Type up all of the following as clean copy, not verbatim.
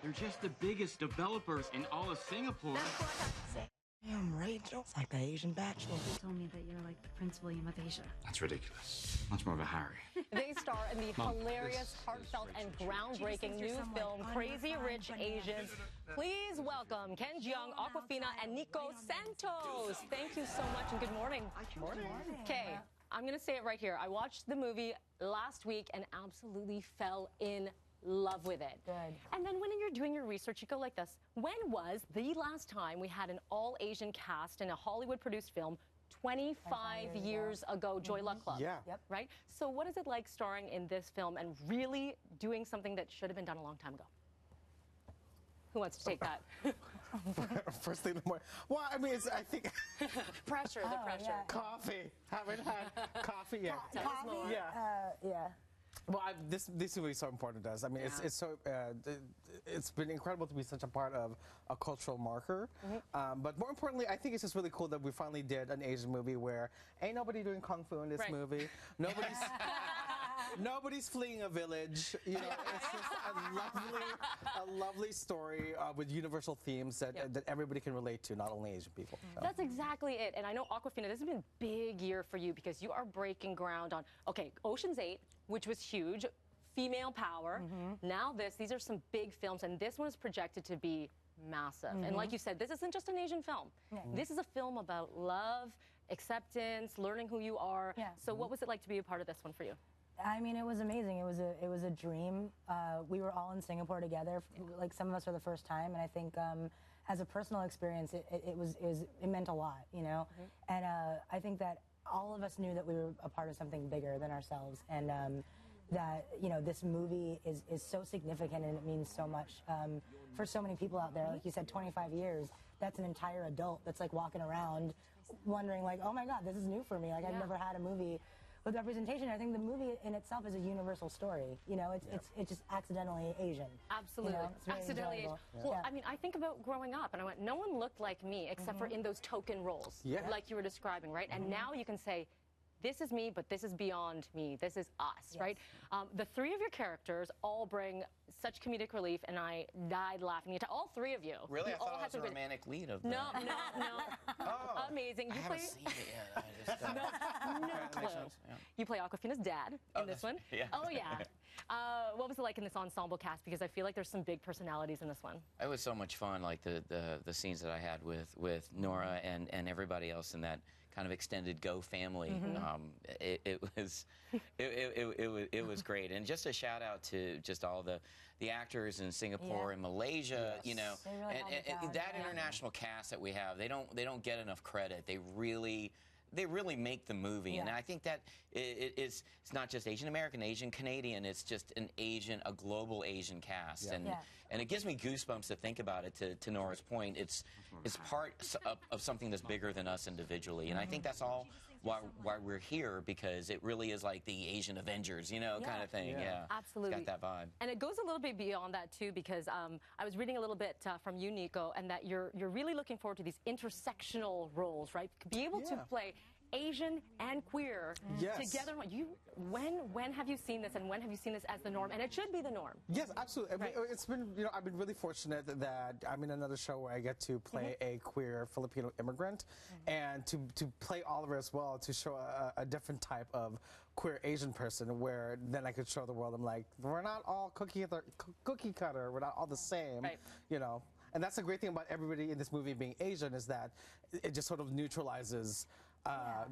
They're just the biggest developers in all of Singapore. Damn, Rachel. It's like the Asian Bachelor. They told me that you're like the Prince William of Asia. That's ridiculous. Much more of a Harry. They star in the hilarious, heartfelt, and groundbreaking new film, Crazy Rich Asians. Please welcome Ken Jian, Aquafina, and Nico Santos. Thank you so much, and good morning. Good morning. Okay, I'm going to say it right here. I watched the movie last week and absolutely fell in love with it. Good. And then when you're doing your research, you go like this. When was the last time we had an all-Asian cast in a Hollywood-produced film? 25 years ago, Joy Luck Club. Yeah. Yep. Right? So what is it like starring in this film and really doing something that should have been done a long time ago? Who wants to take that? First thing in the morning. Well, I mean, I think... Pressure, the pressure. Yeah. Coffee. Haven't had coffee yet. Coffee? Yeah. Well, this movie is so important to us. I mean, it's so it's been incredible to be such a part of a cultural marker. But more importantly, I think it's just really cool that we finally did an Asian movie where ain't nobody doing kung fu in this movie. Nobody's fleeing a village. You know, it's just a lovely story with universal themes that everybody can relate to, not only Asian people. So. That's exactly it. And I know Aquafina, this has been a big year for you because you are breaking ground on, okay, Ocean's 8, which was huge, female power. Now these are some big films, and this one is projected to be massive. And like you said, this isn't just an Asian film. This is a film about love, acceptance, learning who you are. So what was it like to be a part of this one for you? I mean, it was amazing. It was a dream. We were all in Singapore together. Like some of us for the first time, and I think as a personal experience, it meant a lot, you know. And I think that all of us knew that we were a part of something bigger than ourselves, and that this movie is so significant and it means so much for so many people out there. Like you said, 25 years. That's an entire adult that's like walking around, wondering like, oh my God, this is new for me. Like I've never had a movie with representation. I think the movie in itself is a universal story. You know, it's just accidentally Asian. Absolutely. You know, it's very accidentally Asian. enjoyable. Well, I mean, I think about growing up, and I went, no one looked like me except for in those token roles, like you were describing, right? And now you can say, this is me, but this is beyond me. This is us, right? The three of your characters all bring such comedic relief, and I died laughing. All three of you. Really? I all thought I was a romantic lead of the... No. Oh. Amazing. I haven't seen it yet. I just... no clue. You play Aquafina's dad in this one. Yeah. Oh, yeah. What was it like in this ensemble cast? Because I feel like there's some big personalities in this one. It was so much fun, like the scenes that I had with Nora and everybody else in that kind of extended Go family. It was great, and just a shout out to just all the actors in Singapore and Malaysia. You know, and that international cast that we have, they don't get enough credit. They really make the movie, and I think that it's not just Asian American, Asian Canadian. It's just a global Asian cast, and it gives me goosebumps to think about it. To Nora's point, it's part of something that's bigger than us individually, and I think that's all why we're here, because it really is like the Asian Avengers, you know, kind of thing. Yeah, absolutely. It's got that vibe. And it goes a little bit beyond that too, because I was reading a little bit from you, Nico, and that you're really looking forward to these intersectional roles, right? Be able to play Asian and queer together. When have you seen this, and when have you seen this as the norm? And it should be the norm. Yes, absolutely. I mean, it's been, I've been really fortunate that I'm in another show where I get to play a queer Filipino immigrant, and to play Oliver as well, to show a different type of queer Asian person, where then I could show the world, I'm like, we're not all cookie cutter, we're not all the same, you know. And that's the great thing about everybody in this movie being Asian, is that it just sort of neutralizes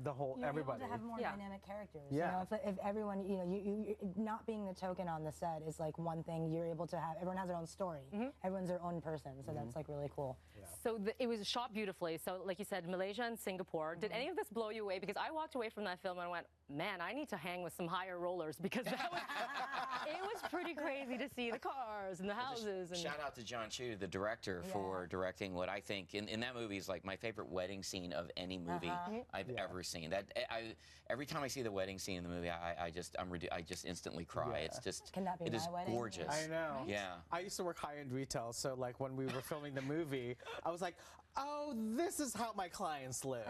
the whole everybody. Able to have more dynamic characters. Yeah. You know, if everyone, you not being the token on the set is like one thing. You're able to have, everyone has their own story. Everyone's their own person, so that's like really cool. So it was shot beautifully. So like you said, Malaysia and Singapore. Did any of this blow you away? Because I walked away from that film and I went, man, I need to hang with some higher rollers, because that was, it was pretty crazy to see the cars and the houses. And shout out to John Chu, the director, for directing what I think in that movie is like my favorite wedding scene of any movie I've I've ever seen. Every time I see the wedding scene in the movie, I just instantly cry. It's just, Can that be it my is wedding? gorgeous. I know. Yeah. I used to work high-end retail, so like when we were filming the movie, I was like, oh, this is how my clients live.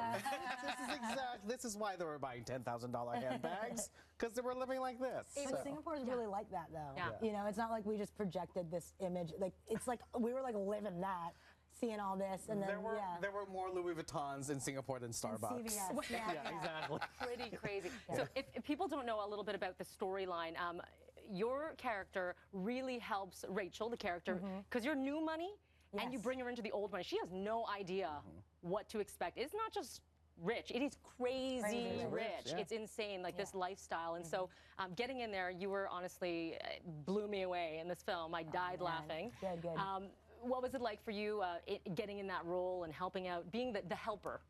This is why they were buying $10,000 handbags, because they were living like this. But Singapore is really like that, though. Yeah. You know, it's not like we just projected this image. Like, it's like we were like living that, seeing all this, and then There were more Louis Vuittons in Singapore than Starbucks. CVS. Yeah, exactly. Pretty crazy. So if people don't know a little bit about the storyline, your character really helps Rachel, the character, because you're new money, and you bring her into the old money. She has no idea what to expect. It's not just rich. It is crazy rich. Yeah. It's insane, like this lifestyle. And so getting in there, you were honestly, blew me away in this film. I died laughing. Good, good. What was it like for you getting in that role and helping out, being the helper?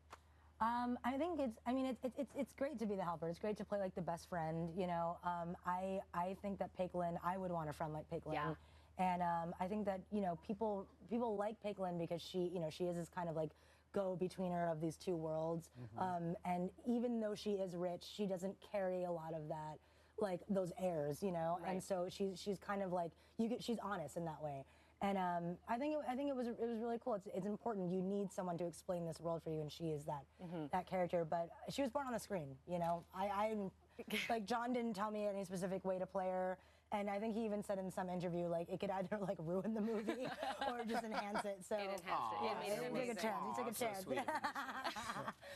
I think it's great to be the helper. It's great to play like the best friend, you know. I think that Peiklin, I would want a friend like Peiklin. Yeah. And I think that, you know, people like Peiklin because she, you know, she is this kind of like go-betweener of these two worlds. And even though she is rich, she doesn't carry a lot of that, like those airs, you know. Right. And so she's kind of like she's honest in that way. And I think it was really cool. It's important. You need someone to explain this world for you, and she is that character. But she was born on the screen, you know. I like John didn't tell me any specific way to play her, and I think he even said in some interview like it could either like ruin the movie or just enhance it. So It enhanced it. It made it he took a amazing. chance. He took a chance. So sweet.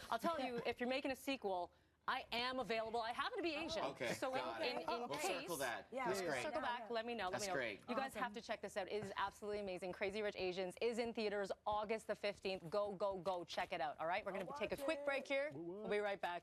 I'll tell you, if you're making a sequel, I am available. I happen to be Asian. Okay, So got it. in We'll case, circle that. Yeah, That's yeah, great. circle back. Let me know. That's great. You guys have to check this out. It is absolutely amazing. Crazy Rich Asians is in theaters August the 15th. Go, go, go. Check it out. All right? We're going to take a quick break here. We'll be right back.